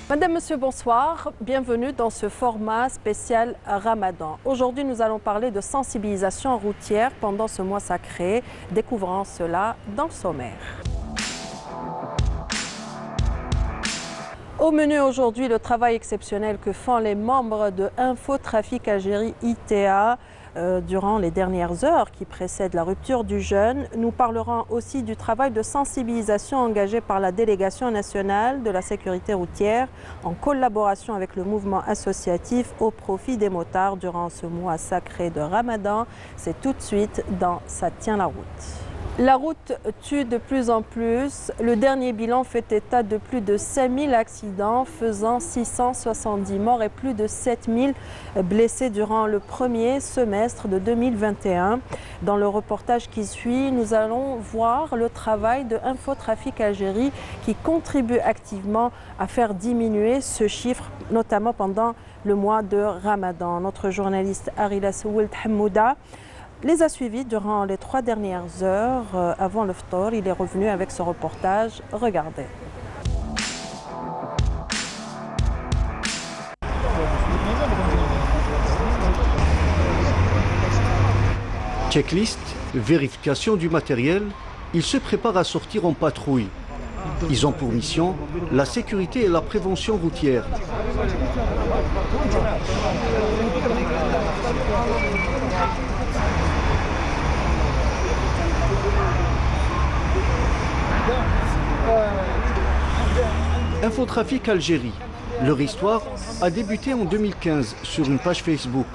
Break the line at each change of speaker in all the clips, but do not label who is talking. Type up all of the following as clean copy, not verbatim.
Madame, Monsieur, bonsoir. Bienvenue dans ce format spécial Ramadan. Aujourd'hui, nous allons parler de sensibilisation routière pendant ce mois sacré. Découvrons cela dans le sommaire. Au menu aujourd'hui, le travail exceptionnel que font les membres de Infotrafic Algérie ITA durant les dernières heures qui précèdent la rupture du jeûne. Nous parlerons aussi du travail de sensibilisation engagé par la délégation nationale de la sécurité routière en collaboration avec le mouvement associatif au profit des motards durant ce mois sacré de Ramadan. C'est tout de suite dans Ça tient la route. La route tue de plus en plus. Le dernier bilan fait état de plus de 5000 accidents, faisant 670 morts et plus de 7000 blessés durant le premier semestre de 2021. Dans le reportage qui suit, nous allons voir le travail de Infotrafic Algérie qui contribue activement à faire diminuer ce chiffre, notamment pendant le mois de Ramadan. Notre journaliste Arila Souelt Hamouda les a suivis durant les 3 dernières heures avant le ftor. Il est revenu avec ce reportage. Regardez.
Checklist, vérification du matériel, ils se préparent à sortir en patrouille. Ils ont pour mission la sécurité et la prévention routière. Infotrafic Algérie. Leur histoire a débuté en 2015 sur une page Facebook.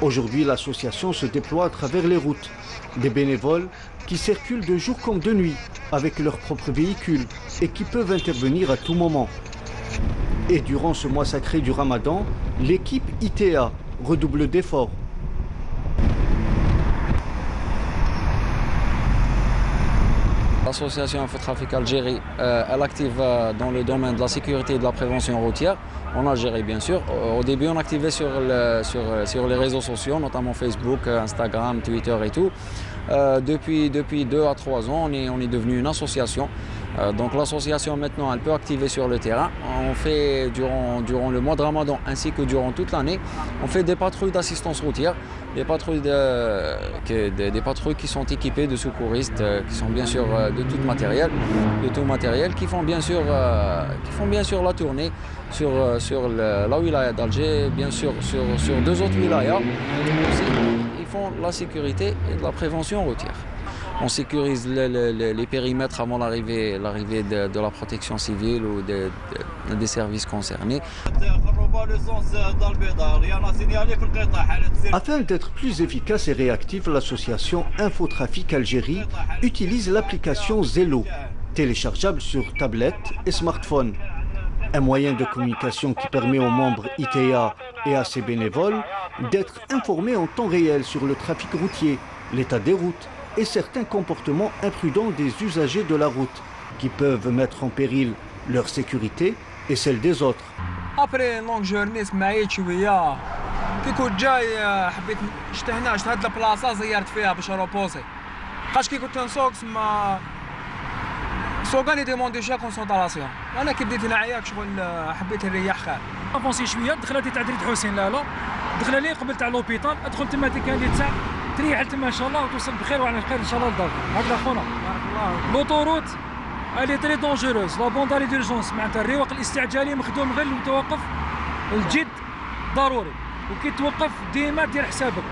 Aujourd'hui, l'association se déploie à travers les routes. Des bénévoles qui circulent de jour comme de nuit avec leurs propres véhicules et qui peuvent intervenir à tout moment. Et durant ce mois sacré du Ramadan, l'équipe ITA redouble d'efforts.
L'association Infotrafic Algérie, elle active dans le domaine de la sécurité et de la prévention routière, en Algérie bien sûr. Au début, on activait sur les réseaux sociaux, notamment Facebook, Instagram, Twitter et tout. Depuis 2 à 3 ans, on est devenu une association. Donc l'association maintenant, elle peut activer sur le terrain. On fait durant le mois de Ramadan ainsi que durant toute l'année, on fait des patrouilles d'assistance routière, des patrouilles qui sont équipées de secouristes, qui sont bien sûr de tout matériel, qui font bien sûr la tournée sur la wilaya d'Alger, bien sûr sur 2 autres wilayas. Ils font la sécurité et de la prévention routière. On sécurise les périmètres avant l'arrivée de la protection civile ou des services concernés.
Afin d'être plus efficace et réactif, l'association Infotrafic Algérie utilise l'application Zello, téléchargeable sur tablette et smartphone. Un moyen de communication qui permet aux membres ITA et à ses bénévoles d'être informés en temps réel sur le trafic routier, l'état des routes, et certains comportements imprudents des usagers de la route qui peuvent mettre en péril leur sécurité et celle des autres.
Après une longue journée سمعيت شويه كي كنت جاي حبيت شفت هاد البلاصه زيرت فيها باش روبوزي بقاش كي كنت نسوق تما سوقاني ديموندي شا كونسونطراسيون انا كي بديت نعياك شغل حبيت نريح خير افونسي شويه دخلت تاع دريد حسين لا دخل لي قبل تاع لوبيطال ادخل تما كان لي تاع تريح تما ان شاء الله وتوصل بخير وعلى خير ان شاء الله لدارك هكذا خونا بارك الله. لوطوروت الي تري دونجوروز لا بونداري ديرجونس معناتها الرواق الاستعجالي مخدوم غير المتوقف الجد ضروري وكي توقف ديما دير حسابك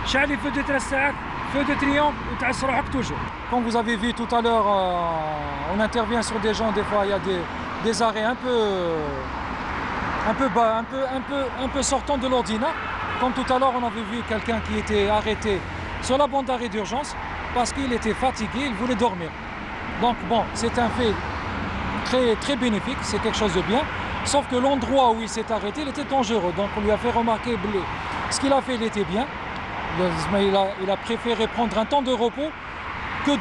شعلي فو دو 3 ساعات feu de triomphe ou تعس روحك toujours. Comme vous avez vu tout à l'heure, on intervient sur des gens, des fois il y a des arrêts un peu bas, un peu sortant de l'ordinaire. Comme tout à l'heure, on avait vu quelqu'un qui était arrêté sur la bande d'arrêt d'urgence parce qu'il était fatigué, il voulait dormir. Donc bon, c'est un fait très, très bénéfique, c'est quelque chose de bien. Sauf que l'endroit où il s'est arrêté, il était dangereux. Donc on lui a fait remarquer ce qu'il a fait, il était bien. Il a préféré prendre un temps de repos que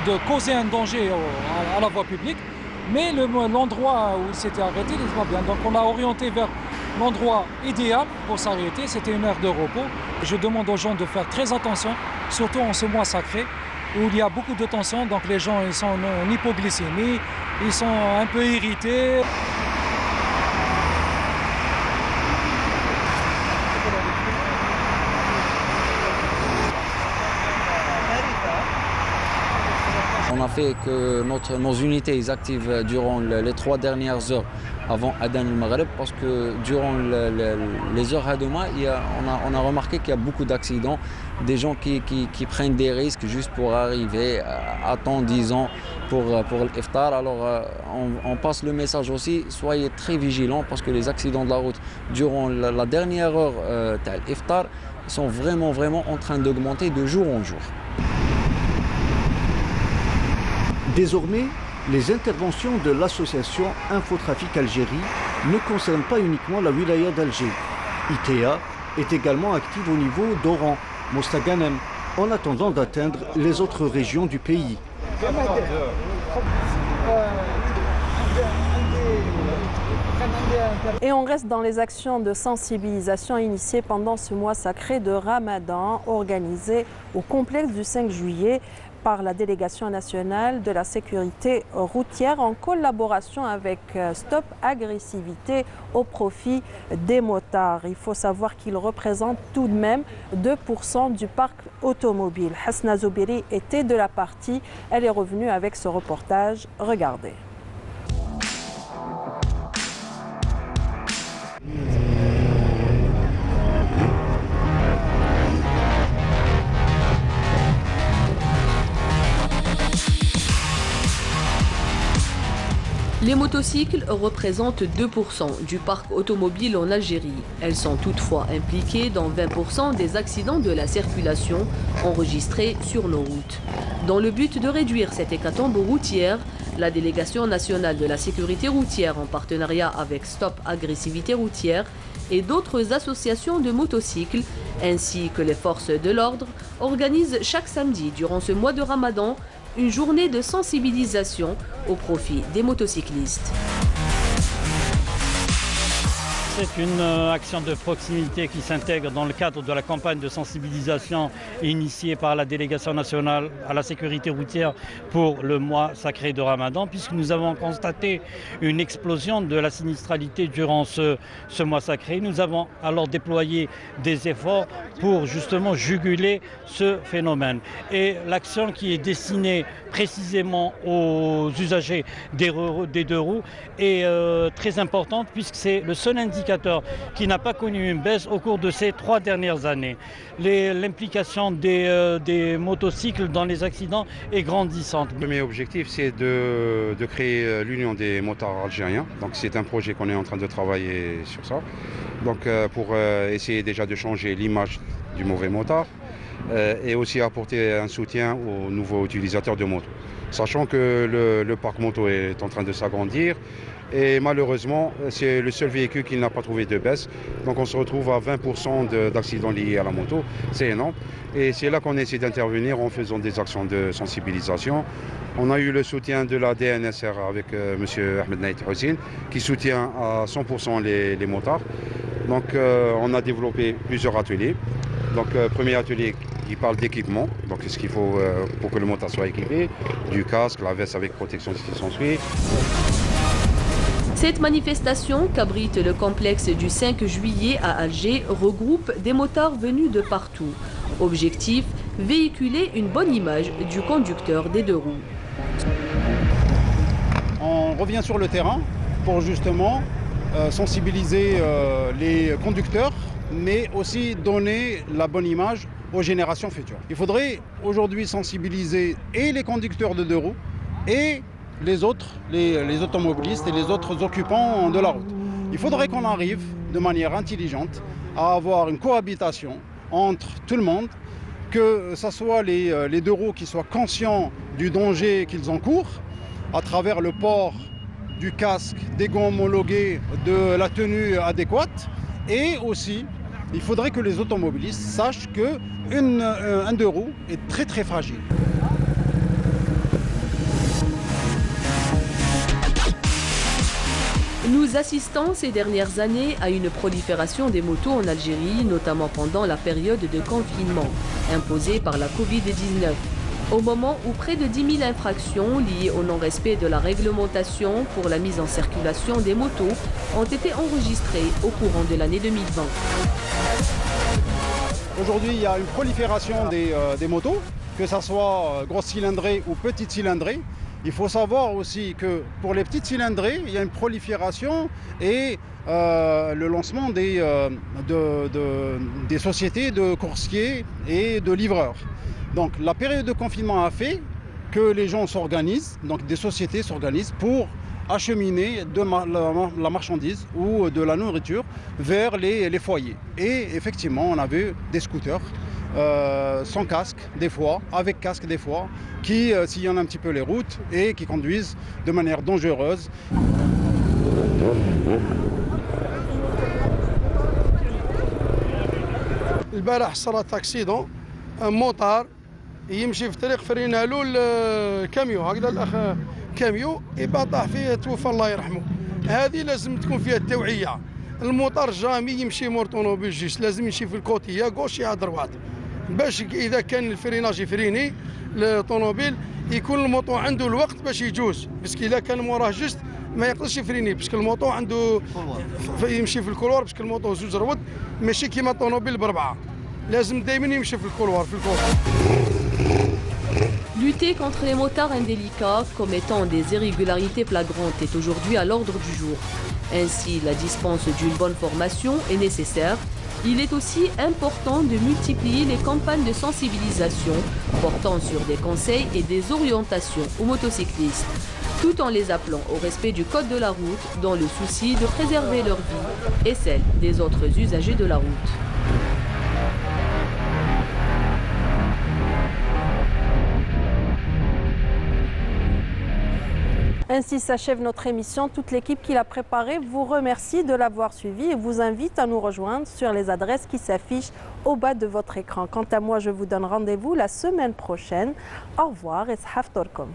de causer un danger à la voie publique. Mais l'endroit où il s'était arrêté, il était pas bien. Donc on l'a orienté vers l'endroit idéal pour s'arrêter. C'était une heure de repos. Je demande aux gens de faire très attention, surtout en ce mois sacré,
où il y a beaucoup de tension, donc les gens ils sont en hypoglycémie, ils sont un peu irrités.
On a fait que nos unités ils activent durant les 3 dernières heures avant Adan al-Maghreb parce que durant les heures Hadouma, on a remarqué qu'il y a beaucoup d'accidents, des gens qui prennent des risques juste pour arriver à temps, disons, pour l'iftar. Alors on passe le message aussi, soyez très vigilants parce que les accidents de la route durant la dernière heure de l'iftar sont vraiment en train d'augmenter de jour en jour.
Désormais, les interventions de l'association Infotrafic Algérie ne concernent pas uniquement la wilaya d'Alger. ITA est également active au niveau d'Oran, Mostaganem, en attendant d'atteindre les autres régions du pays.
Et on reste dans les actions de sensibilisation initiées pendant ce mois sacré de Ramadan, organisé au complexe du 5 juillet par la délégation nationale de la sécurité routière en collaboration avec Stop Agressivité au profit des motards. Il faut savoir qu'ils représentent tout de même 2% du parc automobile. Hasna Zoubiri était de la partie. Elle est revenue avec ce reportage. Regardez.
Les motocycles représentent 2% du parc automobile en Algérie. Elles sont toutefois impliquées dans 20% des accidents de la circulation enregistrés sur nos routes. Dans le but de réduire cette hécatombe routière, la délégation nationale de la sécurité routière en partenariat avec Stop Agressivité routière et d'autres associations de motocycles ainsi que les forces de l'ordre organisent chaque samedi durant ce mois de Ramadan une journée de sensibilisation au profit des motocyclistes.
C'est une action de proximité qui s'intègre dans le cadre de la campagne de sensibilisation initiée par la délégation nationale à la sécurité routière pour le mois sacré de Ramadan, puisque nous avons constaté une explosion de la sinistralité durant ce mois sacré. Nous avons alors déployé des efforts pour justement juguler ce phénomène. Et l'action qui est destinée précisément aux usagers des deux roues est très importante, puisque c'est le seul indicateur qui n'a pas connu une baisse au cours de ces 3 dernières années. L'implication des motocycles dans les accidents est grandissante.
Le premier objectif, c'est de créer l'Union des motards algériens. Donc c'est un projet qu'on est en train de travailler sur ça. Donc pour essayer déjà de changer l'image du mauvais motard et aussi apporter un soutien aux nouveaux utilisateurs de moto. Sachant que le parc moto est en train de s'agrandir. Et malheureusement, c'est le seul véhicule qui n'a pas trouvé de baisse. Donc on se retrouve à 20% d'accidents liés à la moto. C'est énorme. Et c'est là qu'on essaie d'intervenir en faisant des actions de sensibilisation. On a eu le soutien de la DNSR avec M. Ahmed Naït Hussein, qui soutient à 100% les motards. Donc on a développé plusieurs ateliers. Donc premier atelier qui parle d'équipement, donc ce qu'il faut pour que le motard soit équipé, du casque, la veste avec protection qui s'ensuit.
Cette manifestation qu'abrite le complexe du 5 juillet à Alger regroupe des motards venus de partout. Objectif, véhiculer une bonne image du conducteur des deux roues.
On revient sur le terrain pour justement sensibiliser les conducteurs, mais aussi donner la bonne image aux générations futures. Il faudrait aujourd'hui sensibiliser et les conducteurs de deux roues et les autres, les automobilistes et les autres occupants de la route. Il faudrait qu'on arrive de manière intelligente à avoir une cohabitation entre tout le monde, que ce soit les deux roues qui soient conscients du danger qu'ils encourent à travers le port du casque, des gants homologués, de la tenue adéquate, et aussi il faudrait que les automobilistes sachent qu'un deux roues est très très fragile.
Nous assistons ces dernières années à une prolifération des motos en Algérie, notamment pendant la période de confinement imposée par la Covid-19. Au moment où près de 10 000 infractions liées au non-respect de la réglementation pour la mise en circulation des motos ont été enregistrées au courant de l'année 2020.
Aujourd'hui, il y a une prolifération des motos, que ce soit grosse cylindrée ou petite cylindrée. Il faut savoir aussi que pour les petites cylindrées, il y a une prolifération et le lancement des sociétés de coursiers et de livreurs. Donc la période de confinement a fait que les gens s'organisent, donc des sociétés s'organisent pour acheminer la marchandise ou de la nourriture vers les foyers. Et effectivement, on avait des scooters sans casque des fois, avec casque des fois, qui sillonnent un petit peu les routes et qui conduisent de manière dangereuse.
البارح صارت اكسيدون موطار يمشي في الطريق فرينا له الكاميو هكذا الاخ كاميو يبقى طاح فيه توفى الله يرحمه. هذه لازم تكون فيها التوعيه. الموطار جامي يمشي مور طونوبيل جيست لازم يمشي في الكوتي يا غوش يا دروات باش اذا كان الفريناج يفريني الطونوبيل يكون الموطو عنده الوقت باش يجوز باسكو اذا كان موراه جيست ما يقدرش يفريني باسكو الموطو عنده يمشي في الكولوار باسكو الموطو زوج رواد ماشي كيما الطونوبيل بربعه لازم دائما يمشي في الكولوار في الكولوار.
Lutter contre les motards indélicats commettant des irrégularités flagrantes est aujourd'hui à l'ordre du jour. Ainsi, la dispense d'une bonne formation est nécessaire. Il est aussi important de multiplier les campagnes de sensibilisation portant sur des conseils et des orientations aux motocyclistes, tout en les appelant au respect du code de la route dans le souci de préserver leur vie et celle des autres usagers de la route.
Ainsi s'achève notre émission. Toute l'équipe qui l'a préparée vous remercie de l'avoir suivi et vous invite à nous rejoindre sur les adresses qui s'affichent au bas de votre écran. Quant à moi, je vous donne rendez-vous la semaine prochaine. Au revoir et sahaftorkom.